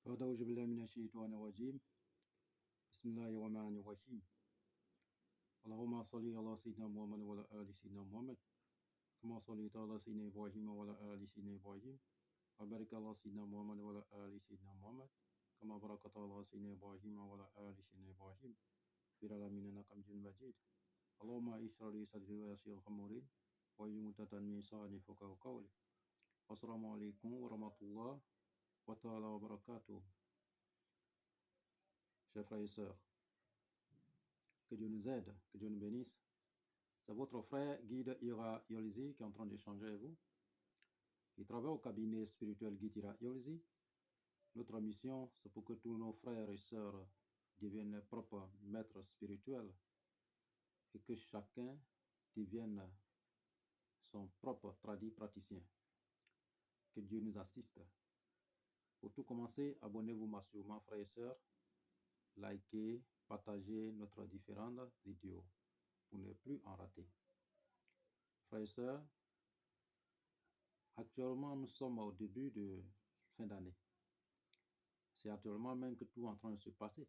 أعوذ بالله من الشيطان الرجيم بسم الله الرحمن الرحيم اللهم صل على سيدنا محمد وعلى آل سيدنا محمد كما صليت على سيدنا إبراهيم وعلى آل سيدنا إبراهيم وبارك على سيدنا محمد وعلى آل سيدنا محمد كما باركت على سيدنا إبراهيم وعلى آل سيدنا إبراهيم في العالمين إنك حميد مجيد اللهم اشرح لي صدري ويسر أمري واحلل عقدة من لساني يفقهوا قولي السلام عليكم ورحمة الله تعالى وبركاته. Chers frères et sœurs, que Dieu nous aide, que Dieu nous bénisse. C'est votre frère Guide Ira Yolzi qui est en train d'échanger avec vous. Il travaille au cabinet spirituel Guide Ira Yolzi. Notre mission, c'est pour que tous nos frères et sœurs deviennent leurs propres maîtres spirituels et que chacun devienne son propre tradit praticien. Que Dieu nous assiste. Pour tout commencer, abonnez-vous massivement, frères et sœurs. Likez, partagez notre différentes vidéos pour ne plus en rater. Frères et sœurs, actuellement, nous sommes au début de fin d'année. C'est actuellement même que tout est en train de se passer.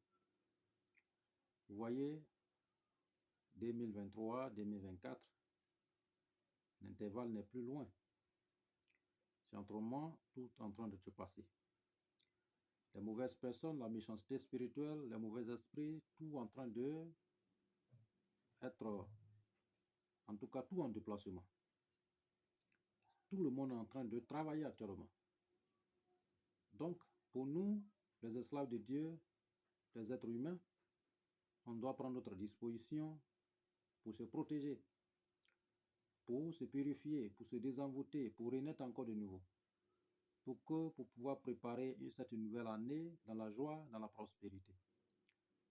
Vous voyez, 2023, 2024, l'intervalle n'est plus loin. C'est actuellement tout en train de se passer. Les mauvaises personnes, la méchanceté spirituelle, les mauvais esprits, tout en train de être, en tout cas, tout en déplacement. Tout le monde est en train de travailler actuellement. Donc, pour nous, les esclaves de Dieu, les êtres humains, on doit prendre notre disposition pour se protéger, pour se purifier, pour se désenvoûter, pour renaître encore de nouveau, pour pouvoir préparer cette nouvelle année dans la joie, dans la prospérité,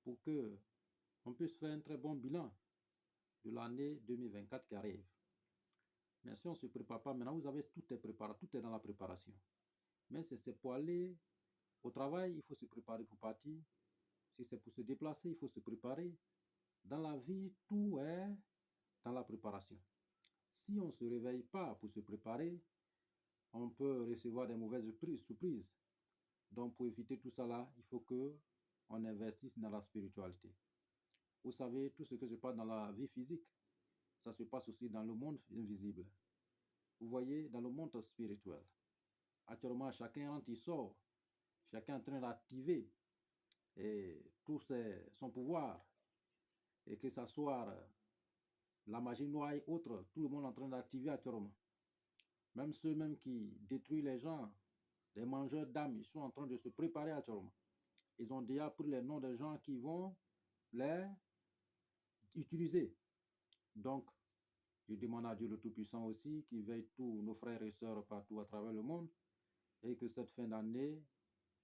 pour que on puisse faire un très bon bilan de l'année 2024 qui arrive. Mais si on ne se prépare pas, maintenant vous avez tout est préparé, tout est dans la préparation. Mais c'est pour aller au travail, il faut se préparer pour partir. Si c'est pour se déplacer, il faut se préparer. Dans la vie, tout est dans la préparation. Si on ne se réveille pas pour se préparer, on peut recevoir des mauvaises surprises. Donc, pour éviter tout ça là, il faut qu'on investisse dans la spiritualité. Vous savez, tout ce que se passe dans la vie physique, ça se passe aussi dans le monde invisible. Vous voyez, dans le monde spirituel. Actuellement, chacun rentre, il sort. Chacun est en train d'activer tout son pouvoir. Et que ce soit la magie noire et autres, tout le monde est en train d'activer actuellement. Même ceux même qui détruisent les gens, les mangeurs d'âmes, ils sont en train de se préparer actuellement. Ils ont déjà pris les noms des gens qui vont les utiliser. Donc, je demande à Dieu le Tout-Puissant aussi, qui veille tous nos frères et sœurs partout à travers le monde, et que cette fin d'année,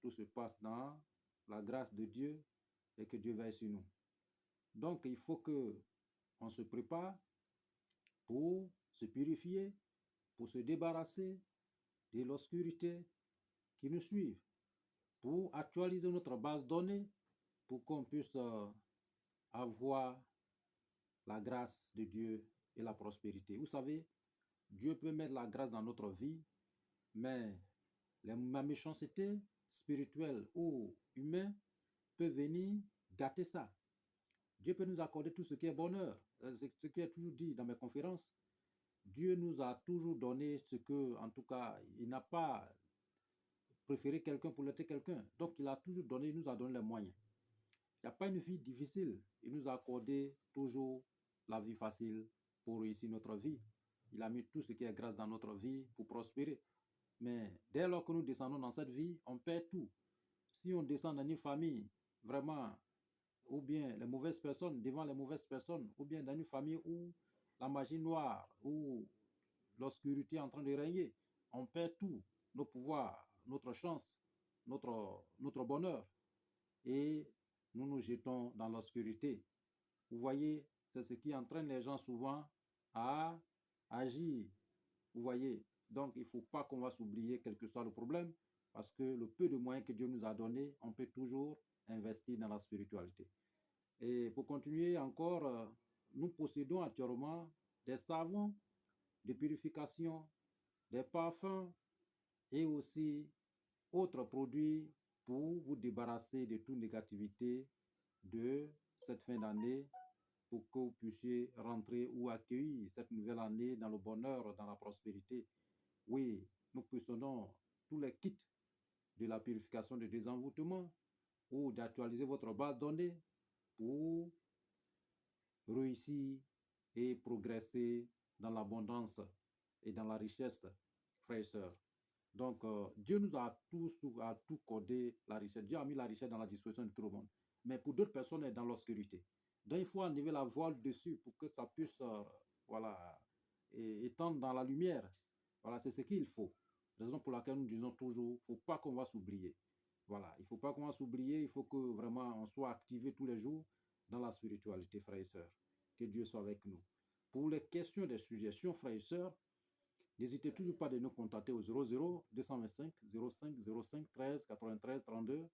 tout se passe dans la grâce de Dieu et que Dieu veille sur nous. Donc, il faut qu'on se prépare pour se purifier, pour se débarrasser de l'obscurité qui nous suit, pour actualiser notre base de données, pour qu'on puisse avoir la grâce de Dieu et la prospérité. Vous savez, Dieu peut mettre la grâce dans notre vie, mais la méchanceté spirituelle ou humaine peut venir gâter ça. Dieu peut nous accorder tout ce qui est bonheur. C'est ce qui est toujours dit dans mes conférences. Dieu nous a toujours donné ce que, en tout cas, il n'a pas préféré quelqu'un pour l'être quelqu'un. Donc, il a toujours donné, il nous a donné les moyens. Il n'y a pas une vie difficile. Il nous a accordé toujours la vie facile pour réussir notre vie. Il a mis tout ce qui est grâce dans notre vie pour prospérer. Mais dès lors que nous descendons dans cette vie, on perd tout. Si on descend dans une famille, vraiment, ou bien les mauvaises personnes, devant les mauvaises personnes, ou bien dans une famille où la magie noire, où l'obscurité est en train de régner, on perd tout, nos pouvoirs, notre chance, notre bonheur. Et nous nous jetons dans l'obscurité. Vous voyez, c'est ce qui entraîne les gens souvent à agir. Vous voyez, donc il ne faut pas qu'on va s'oublier quel que soit le problème, parce que le peu de moyens que Dieu nous a donné, on peut toujours investir dans la spiritualité. Et pour continuer encore, nous possédons actuellement des savons de purification, des parfums et aussi autres produits pour vous débarrasser de toute négativité de cette fin d'année, pour que vous puissiez rentrer ou accueillir cette nouvelle année dans le bonheur, dans la prospérité. Oui, nous possédons tous les kits de la purification de désenvoûtement ou d'actualiser votre base de données pour réussir et progresser dans l'abondance et dans la richesse, frères et sœurs. Donc, Dieu nous a tout codé la richesse. Dieu a mis la richesse dans la disposition de tout le monde. Mais pour d'autres personnes, elle est dans l'obscurité. Donc, il faut enlever la voile dessus pour que ça puisse, voilà, étendre dans la lumière. Voilà, c'est ce qu'il faut. Raison pour laquelle nous disons toujours, il ne faut pas qu'on va s'oublier. Voilà, il ne faut pas qu'on va s'oublier. Il faut que vraiment on soit activé tous les jours dans la spiritualité, frères et sœurs. Que Dieu soit avec nous. Pour les questions des suggestions, frères et sœurs, n'hésitez toujours pas de nous contacter au 00 225 05 05 13 93 32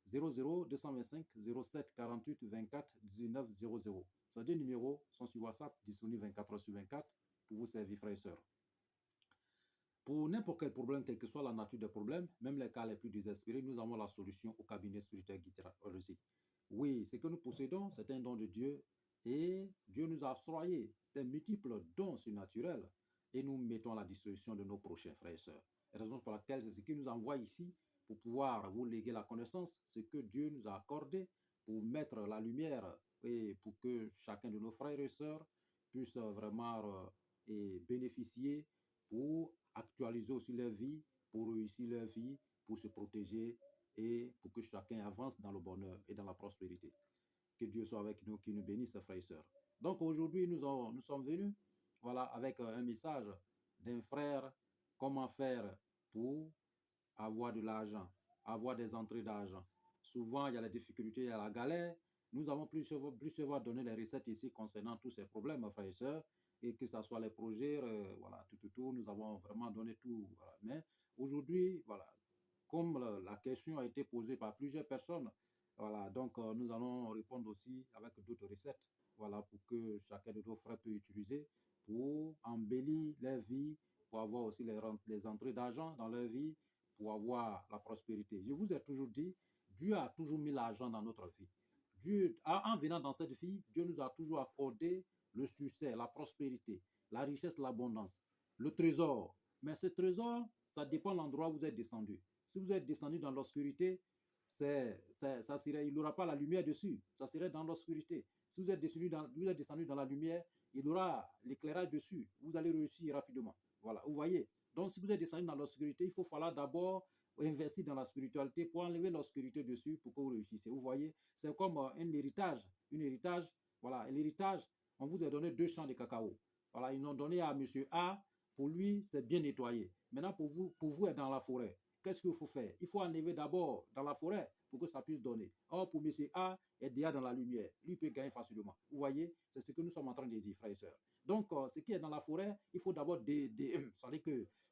00 225 07 48 24 19 00. Ces deux numéros sont sur WhatsApp, disponibles 24 heures sur 24 pour vous servir, frères et sœurs. Pour n'importe quel problème, quelle que soit la nature des problèmes, même les cas les plus désespérés, nous avons la solution au cabinet spirituel guitare-ologie. Oui, ce que nous possédons, c'est un don de Dieu et Dieu nous a octroyé des multiples dons surnaturels et nous mettons à la disposition de nos prochains frères et sœurs. La raison pour laquelle c'est ce qui nous envoie ici pour pouvoir vous léguer la connaissance, ce que Dieu nous a accordé pour mettre la lumière et pour que chacun de nos frères et sœurs puisse vraiment bénéficier pour actualiser aussi leur vie, pour réussir leur vie, pour se protéger et pour que chacun avance dans le bonheur et dans la prospérité. Que Dieu soit avec nous, qu'il nous bénisse, frères et sœurs. Donc aujourd'hui, nous sommes venus voilà, avec un message d'un frère, comment faire pour avoir de l'argent, avoir des entrées d'argent. Souvent, il y a la difficulté, il y a la galère. Nous avons plus souvent donné les recettes ici concernant tous ces problèmes, frères et sœurs, et que ce soit les projets, voilà, tout, nous avons vraiment donné tout. Voilà. Mais aujourd'hui, voilà, comme la question a été posée par plusieurs personnes, voilà, donc nous allons répondre aussi avec d'autres recettes, voilà, pour que chacun de nos frères puisse utiliser pour embellir leur vie, pour avoir aussi les entrées d'argent dans leur vie, pour avoir la prospérité. Je vous ai toujours dit, Dieu a toujours mis l'argent dans notre vie. Dieu, en venant dans cette vie, Dieu nous a toujours accordé le succès, la prospérité, la richesse, l'abondance, le trésor. Mais ce trésor, ça dépend de l'endroit où vous êtes descendu. Si vous êtes descendu dans l'obscurité, il n'aura pas la lumière dessus. Ça serait dans l'obscurité. Si vous êtes descendu dans la lumière, il aura l'éclairage dessus. Vous allez réussir rapidement. Voilà, vous voyez. Donc, si vous êtes descendu dans l'obscurité, il faut falloir d'abord investir dans la spiritualité pour enlever l'obscurité dessus pour que vous réussissiez. Vous voyez, c'est comme un héritage. Un héritage, voilà, l'héritage, on vous a donné 2 champs de cacao. Voilà, ils ont donné à monsieur A. Pour lui, c'est bien nettoyé. Maintenant, pour vous être dans la forêt, qu'est-ce qu'il faut faire? Il faut enlever d'abord dans la forêt pour que ça puisse donner. Or, pour monsieur A, est déjà dans la lumière. Lui peut gagner facilement. Vous voyez, c'est ce que nous sommes en train de dire, frères et sœurs. Donc, ce qui est dans la forêt, il faut d'abord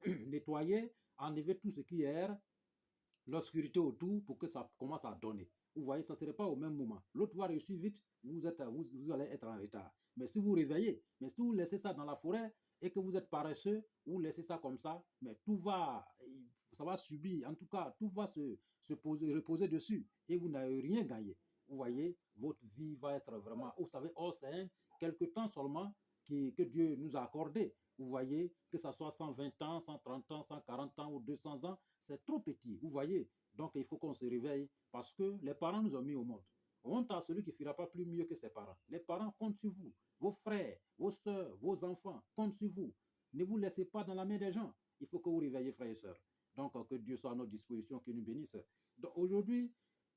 nettoyer, enlever tout ce qui est l'obscurité autour pour que ça commence à donner. Vous voyez, ça ne serait pas au même moment. L'autre va réussir vite, vous allez être en retard. Mais si vous réveillez, mais si vous laissez ça dans la forêt et que vous êtes paresseux, vous laissez ça comme ça, mais ça va subir, en tout cas, tout va reposer dessus et vous n'avez rien gagné. Vous voyez, votre vie va être vraiment, vous savez, c'est quelque temps seulement que Dieu nous a accordé. Vous voyez, que ça soit 120 ans, 130 ans, 140 ans ou 200 ans, c'est trop petit. Vous voyez, donc il faut qu'on se réveille parce que les parents nous ont mis au monde. Honte à celui qui ne fera pas plus mieux que ses parents. Les parents comptent sur vous. Vos frères, vos soeurs, vos enfants comptent sur vous. Ne vous laissez pas dans la main des gens. Il faut que vous réveillez, frères et sœurs. Donc, que Dieu soit à notre disposition, qu'il nous bénisse. Donc, aujourd'hui,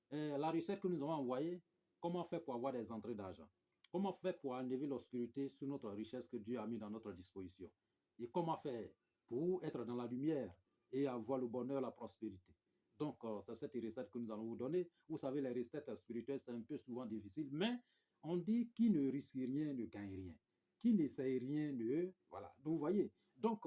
la recette que nous avons envoyée, comment faire pour avoir des entrées d'argent? Comment faire pour enlever l'obscurité sur notre richesse que Dieu a mis dans notre disposition? Et comment faire pour être dans la lumière et avoir le bonheur, la prospérité? Donc, c'est cette recette que nous allons vous donner. Vous savez, les recettes spirituelles, c'est un peu souvent difficile, mais on dit qui ne risque rien ne gagne rien. Qui n'essaye rien ne... Voilà. Donc, vous voyez. Donc,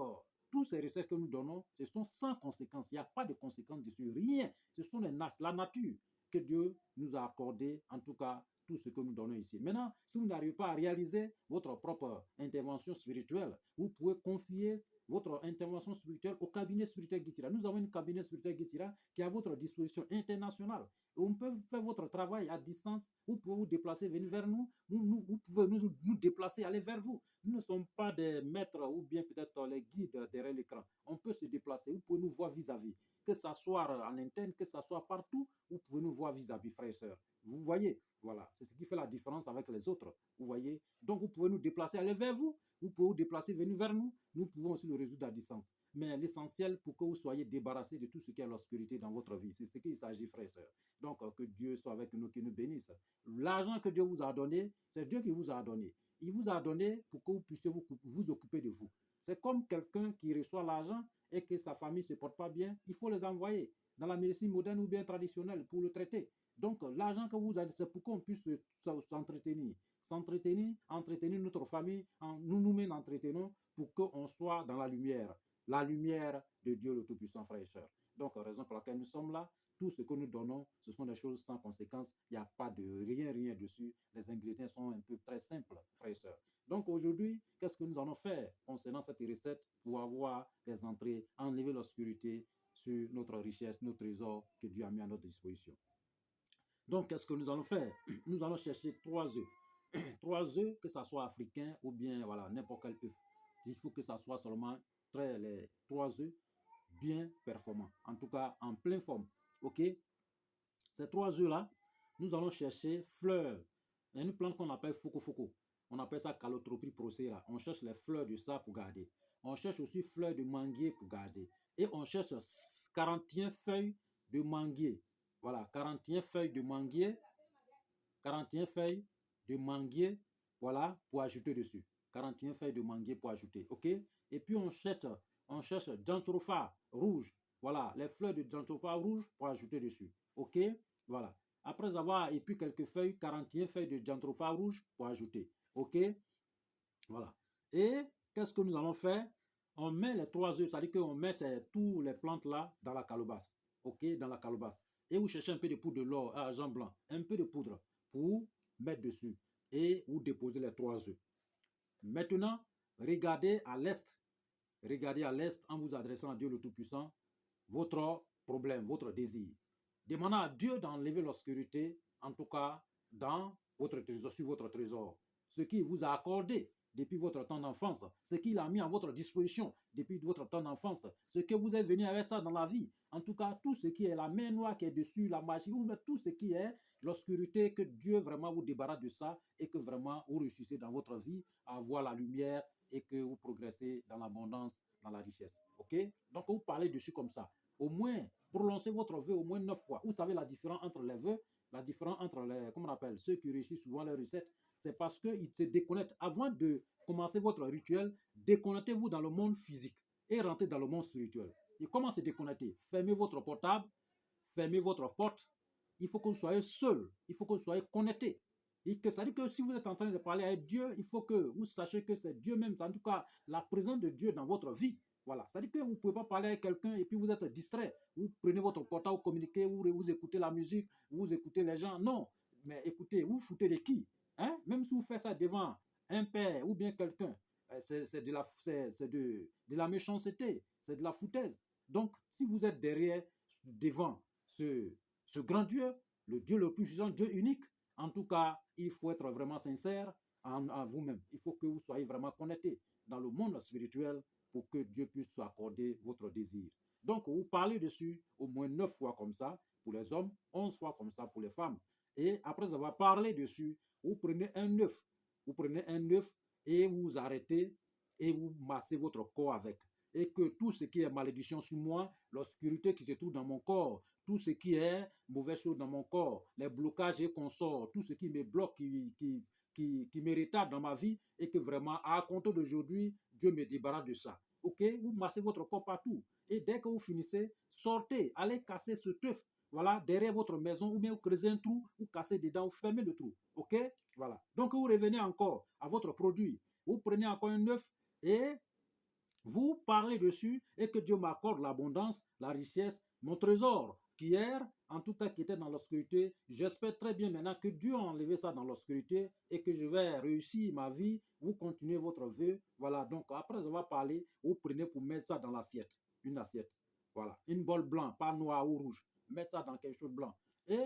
tous ces recettes que nous donnons, ce sont sans conséquences. Il n'y a pas de conséquences dessus. Rien. Ce sont la nature que Dieu nous a accordé, en tout cas, tout ce que nous donnons ici. Maintenant, si vous n'arrivez pas à réaliser votre propre intervention spirituelle, vous pouvez confier votre intervention spirituelle au cabinet spirituel Guitira. Nous avons un cabinet spirituel Guitira qui est à votre disposition internationale. On peut faire votre travail à distance. Vous pouvez vous déplacer, venir vers nous. Vous pouvez nous déplacer, aller vers vous. Nous ne sommes pas des maîtres ou bien peut-être les guides derrière l'écran. On peut se déplacer. Vous pouvez nous voir vis-à-vis. Que ce soit en interne, que ce soit partout, vous pouvez nous voir vis-à-vis, frères et sœurs. Vous voyez, voilà, c'est ce qui fait la différence avec les autres. Vous voyez, donc vous pouvez nous déplacer, aller vers vous. Vous pouvez vous déplacer, venir vers nous. Nous pouvons aussi le résoudre à distance. Mais l'essentiel pour que vous soyez débarrassés de tout ce qui est l'obscurité dans votre vie, c'est ce qu'il s'agit, frères et sœurs. Donc, que Dieu soit avec nous, qu'il nous bénisse. L'argent que Dieu vous a donné, c'est Dieu qui vous a donné. Il vous a donné pour que vous puissiez vous occuper de vous. C'est comme quelqu'un qui reçoit l'argent et que sa famille ne se porte pas bien, il faut les envoyer dans la médecine moderne ou bien traditionnelle pour le traiter. Donc, l'argent que vous avez, c'est pour qu'on puisse s'entretenir. Entretenir notre famille, nous-mêmes entretenons pour qu'on soit dans la lumière de Dieu le Tout-Puissant, frères et sœurs. Donc, raison pour laquelle nous sommes là, tout ce que nous donnons, ce sont des choses sans conséquence. Il n'y a pas de rien dessus. Les ingrédients sont un peu très simples, frères et sœurs. Donc, aujourd'hui, qu'est-ce que nous allons faire concernant cette recette pour avoir des entrées, enlever l'obscurité sur notre richesse, nos trésors que Dieu a mis à notre disposition. Donc, qu'est-ce que nous allons faire? Nous allons chercher 3 œufs. 3 œufs, que ce soit africain ou bien voilà, n'importe quel œuf. Il faut que ça soit seulement les 3 œufs bien performants. En tout cas, en pleine forme. OK? Ces 3 œufs-là, nous allons chercher fleurs. Il y a une plante qu'on appelle foco. On appelle ça Calotropis procera. On cherche les fleurs de ça pour garder. On cherche aussi fleurs de manguier pour garder. Et on cherche 41 feuilles de manguier. Voilà, 41 feuilles de manguier. 41 feuilles de manguier, voilà, pour ajouter dessus. 41 feuilles de manguier pour ajouter, ok? Et puis on cherche Jantropha rouge, voilà, les fleurs de Jantropha rouge pour ajouter dessus, ok? Voilà. Après avoir, et puis quelques feuilles, 41 feuilles de Jantropha rouge pour ajouter, ok? Voilà. Et qu'est-ce que nous allons faire? On met les 3 œufs, c'est-à-dire qu'on met toutes les plantes là dans la calebasse, ok? Dans la calebasse. Et vous cherchez un peu de poudre de l'or, argent blanc, un peu de poudre pour mettre dessus et vous déposez les 3 œufs. Maintenant, regardez à l'est en vous adressant à Dieu le Tout-Puissant, votre problème, votre désir. Demandez à Dieu d'enlever l'obscurité, en tout cas dans votre trésor, sur votre trésor. Ce qu'il vous a accordé depuis votre temps d'enfance, ce qu'il a mis à votre disposition depuis votre temps d'enfance, ce que vous êtes venu avec ça dans la vie. En tout cas, tout ce qui est la main noire qui est dessus, la magie, tout ce qui est l'obscurité, que Dieu vraiment vous débarrasse de ça et que vraiment vous réussissez dans votre vie à voir la lumière et que vous progressez dans l'abondance, dans la richesse. OK? Donc, vous parlez dessus comme ça. Au moins, prononcez votre vœu au moins 9 fois. Vous savez la différence entre les vœux, la différence entre les, comment on appelle, ceux qui réussissent souvent les recettes, c'est parce qu'ils se déconnectent. Avant de commencer votre rituel, déconnectez-vous dans le monde physique et rentrez dans le monde spirituel. Et comment se déconnecter? Fermez votre portable, fermez votre porte. Il faut que vous soyez seul, il faut que vous soyez connecté. Ça dit que si vous êtes en train de parler avec Dieu, il faut que vous sachiez que c'est Dieu même, en tout cas la présence de Dieu dans votre vie. Voilà, ça dit que vous ne pouvez pas parler avec quelqu'un et puis vous êtes distrait. Vous prenez votre portable, vous communiquez, vous écoutez la musique, vous écoutez les gens. Non, mais écoutez, vous foutez de qui? Hein? Même si vous faites ça devant un père ou bien quelqu'un, c'est de la méchanceté, c'est de la foutaise. Donc, si vous êtes devant ce grand Dieu, le Dieu le plus puissant, Dieu unique, en tout cas, il faut être vraiment sincère en vous-même. Il faut que vous soyez vraiment connecté dans le monde spirituel pour que Dieu puisse accorder votre désir. Donc, vous parlez dessus au moins 9 fois comme ça pour les hommes, 11 fois comme ça pour les femmes. Et après avoir parlé dessus, vous prenez un œuf. Vous prenez un œuf et vous arrêtez et vous massez votre corps avec. Et que tout ce qui est malédiction sur moi, l'obscurité qui se trouve dans mon corps, tout ce qui est mauvaise chose dans mon corps, les blocages et consorts, tout ce qui me bloque, qui me retarde dans ma vie, et que vraiment, à compter d'aujourd'hui, Dieu me débarrasse de ça. Ok? Vous massez votre corps partout. Et dès que vous finissez, sortez, allez casser ce teuf. Voilà, derrière votre maison, ou bien vous creusez un trou, vous cassez dedans, vous fermez le trou. Ok? Voilà. Donc, vous revenez encore à votre produit. Vous prenez encore un œuf et Vous parlez dessus et que Dieu m'accorde l'abondance, la richesse, mon trésor qui hier, en tout cas qui était dans l'obscurité. J'espère très bien maintenant que Dieu a enlevé ça dans l'obscurité et que je vais réussir ma vie. Vous continuez votre vœu. Voilà, donc après avoir parlé, vous prenez pour mettre ça dans l'assiette. Une assiette. Voilà, une bol blanc, pas noir ou rouge. Mettez ça dans quelque chose de blanc. Et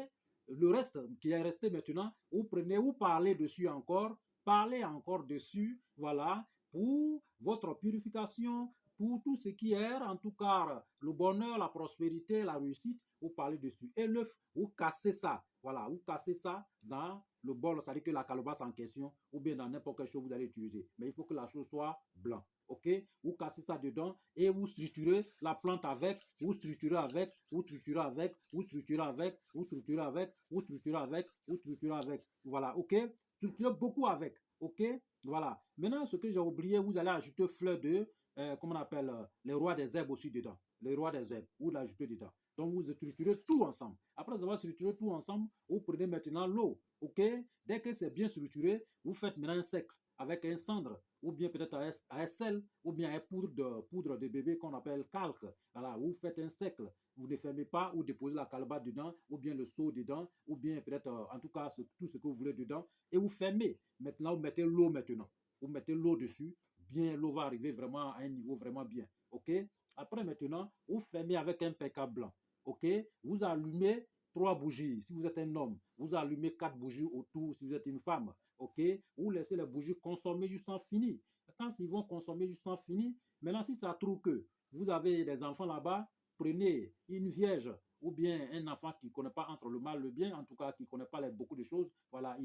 le reste qui est resté maintenant, vous prenez, vous parlez dessus encore, parlez encore dessus, voilà, pour votre purification, pour tout ce qui est, en tout cas, le bonheur, la prospérité, la réussite, vous parlez dessus. Et l'œuf, vous cassez ça, voilà, vous cassez ça dans le bol, c'est-à-dire que la calebasse en question, ou bien dans n'importe quelle chose que vous allez utiliser. Mais il faut que la chose soit blanche. Ok, vous cassez ça dedans et vous structurez la plante avec, vous structurez avec, vous structurez avec, vous structurez avec, vous structurez avec, vous structurez avec, vous structurez avec. Voilà, ok, structurez beaucoup avec, ok. Voilà. Maintenant, ce que j'ai oublié, vous allez ajouter fleur de, comment on appelle, les rois des herbes aussi dedans. Les rois des herbes, vous l'ajoutez dedans. Donc, vous structurez tout ensemble. Après avoir structuré tout ensemble, vous prenez maintenant l'eau. OK? Dès que c'est bien structuré, vous faites maintenant un cercle avec un cendre, ou bien peut-être à sel, ou bien à poudre de bébé qu'on appelle calque. Voilà, vous faites un cercle. Vous ne fermez pas, ou déposez la calebasse dedans, ou bien le seau dedans, ou bien peut-être, en tout cas, tout ce que vous voulez dedans, et vous fermez. Maintenant, vous mettez l'eau maintenant. Vous mettez l'eau dessus. Bien, l'eau va arriver vraiment à un niveau vraiment bien. OK? Après, maintenant, vous fermez avec un pécable blanc. OK? Vous allumez 3 bougies. Si vous êtes un homme, vous allumez 4 bougies autour si vous êtes une femme. OK? Vous laissez les bougies consommer jusqu'en fini. Quand ils vont consommer jusqu'en fini, maintenant, si ça trouve que vous avez des enfants là-bas, prenez une vierge ou bien un enfant qui ne connaît pas entre le mal et le bien, en tout cas qui ne connaît pas beaucoup de choses. Voilà,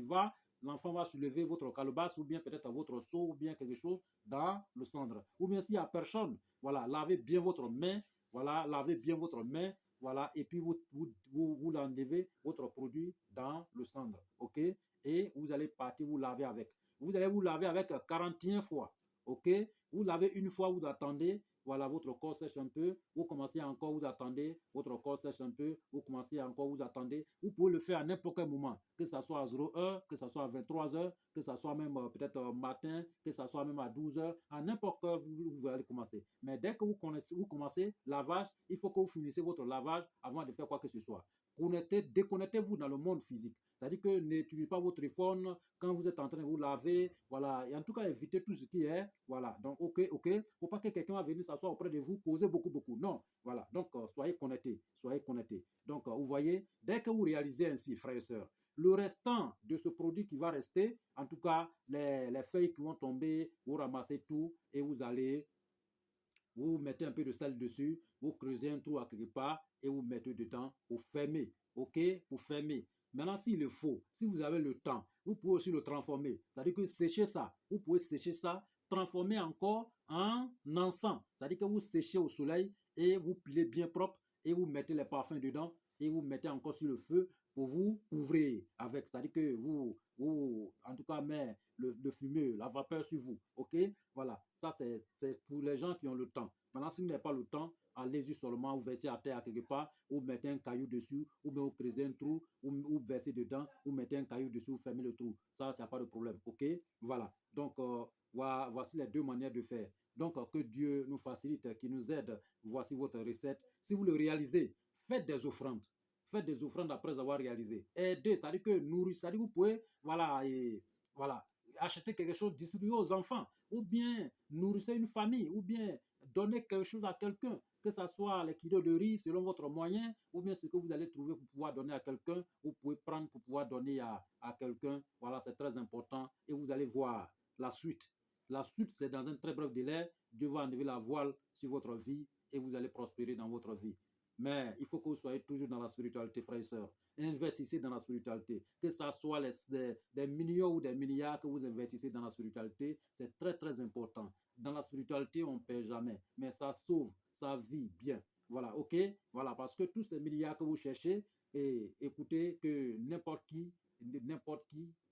l'enfant va soulever votre calebasse ou bien peut-être votre seau ou bien quelque chose dans le cendre. Ou bien s'il n'y a personne, voilà, lavez bien votre main, voilà, lavez bien votre main, voilà, et puis vous enlevez votre produit dans le cendre, ok? Et vous allez partir vous laver avec. Vous allez vous laver avec 41 fois, ok? Vous lavez une fois, vous attendez, voilà, votre corps sèche un peu, vous commencez encore, vous attendez, votre corps sèche un peu, vous commencez encore, vous attendez. Vous pouvez le faire à n'importe quel moment, que ce soit à 0h, que ce soit à 23h, que ce soit même peut-être matin, que ce soit même à 12h, à n'importe quel vous allez commencer. Mais dès que vous commencez lavage, il faut que vous finissez votre lavage avant de faire quoi que ce soit. Déconnectez-vous dans le monde physique. C'est-à-dire que n'utilisez pas votre téléphone quand vous êtes en train de vous laver, voilà, et en tout cas évitez tout ce qui est, voilà, donc ok, faut pas que quelqu'un va venir s'asseoir auprès de vous, causer beaucoup, non, voilà, donc soyez connectés, donc vous voyez, dès que vous réalisez ainsi, frères et sœurs, le restant de ce produit qui va rester, en tout cas, les feuilles qui vont tomber, vous ramassez tout et vous allez, vous mettez un peu de sel dessus, vous creusez un trou à quelque part et vous mettez dedans pour fermer. OK? Pour fermer. Maintenant, s'il le faut, si vous avez le temps, vous pouvez aussi le transformer. C'est-à-dire que sécher ça. Vous pouvez sécher ça, transformer encore en encens. C'est-à-dire que vous séchez au soleil et vous pilez bien propre et vous mettez les parfums dedans et vous mettez encore sur le feu pour vous couvrir avec. C'est-à-dire que vous en tout cas, mettez le fumeux, la vapeur sur vous. OK? Voilà, ça c'est pour les gens qui ont le temps. Maintenant, si vous n'avez pas le temps, allez-y seulement, vous versez à terre quelque part, vous mettez un caillou dessus, ou bien vous creusez un trou, ou versez dedans, vous mettez un caillou dessus, vous fermez le trou. Ça n'y a pas de problème. OK? Voilà. Donc, voici les deux manières de faire. Donc, que Dieu nous facilite, qu'il nous aide. Voici votre recette. Si vous le réalisez, faites des offrandes. Faites des offrandes après avoir réalisé. Aidez, c'est-à-dire que nourrissez, c'est-à-dire que vous pouvez, voilà, et voilà, acheter quelque chose, distribuer aux enfants, ou bien nourrissez une famille, ou bien donner quelque chose à quelqu'un, que ce soit les kilos de riz selon votre moyen, ou bien ce que vous allez trouver pour pouvoir donner à quelqu'un, vous pouvez prendre pour pouvoir donner à quelqu'un. Voilà, c'est très important. Et vous allez voir la suite. La suite, c'est dans un très bref délai. Dieu va enlever la voile sur votre vie et vous allez prospérer dans votre vie. Mais il faut que vous soyez toujours dans la spiritualité, frères et sœurs. Investissez dans la spiritualité. Que ce soit des millions ou des milliards que vous investissez dans la spiritualité, c'est très important. Dans la spiritualité, on ne perd jamais. Mais ça sauve, ça vit bien. Voilà, ok? Voilà, parce que tous ces milliards que vous cherchez, et écoutez que n'importe qui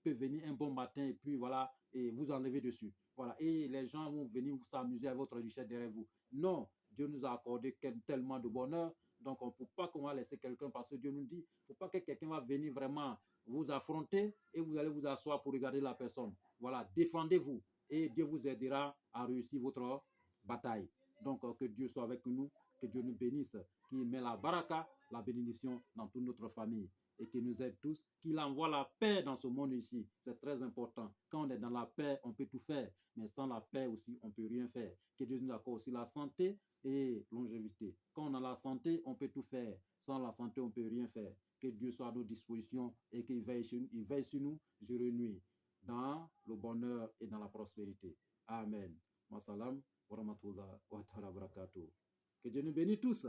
peut venir un bon matin et puis voilà, et vous enlever dessus. Voilà, et les gens vont venir s'amuser à votre richesse derrière vous. Non, Dieu nous a accordé tellement de bonheur. Donc, on ne peut pas qu'on va laisser quelqu'un, parce que Dieu nous dit, il ne faut pas que quelqu'un va venir vraiment vous affronter et vous allez vous asseoir pour regarder la personne. Voilà, défendez-vous et Dieu vous aidera à réussir bataille. Donc, que Dieu soit avec nous, que Dieu nous bénisse, qu'il met la baraka, la bénédiction dans toute notre famille et qu'il nous aide tous, qu'il envoie la paix dans ce monde ici. C'est très important. Quand on est dans la paix, on peut tout faire, mais sans la paix aussi, on ne peut rien faire. Que Dieu nous accorde aussi la santé et longévité. Quand on a la santé, on peut tout faire. Sans la santé, on ne peut rien faire. Que Dieu soit à nos dispositions et qu'il veille sur nous jour et nuit, dans le bonheur et dans la prospérité. Amen. Wassalam wa rahmatullah wa ta'ala barakatuh. Que Dieu nous bénisse tous.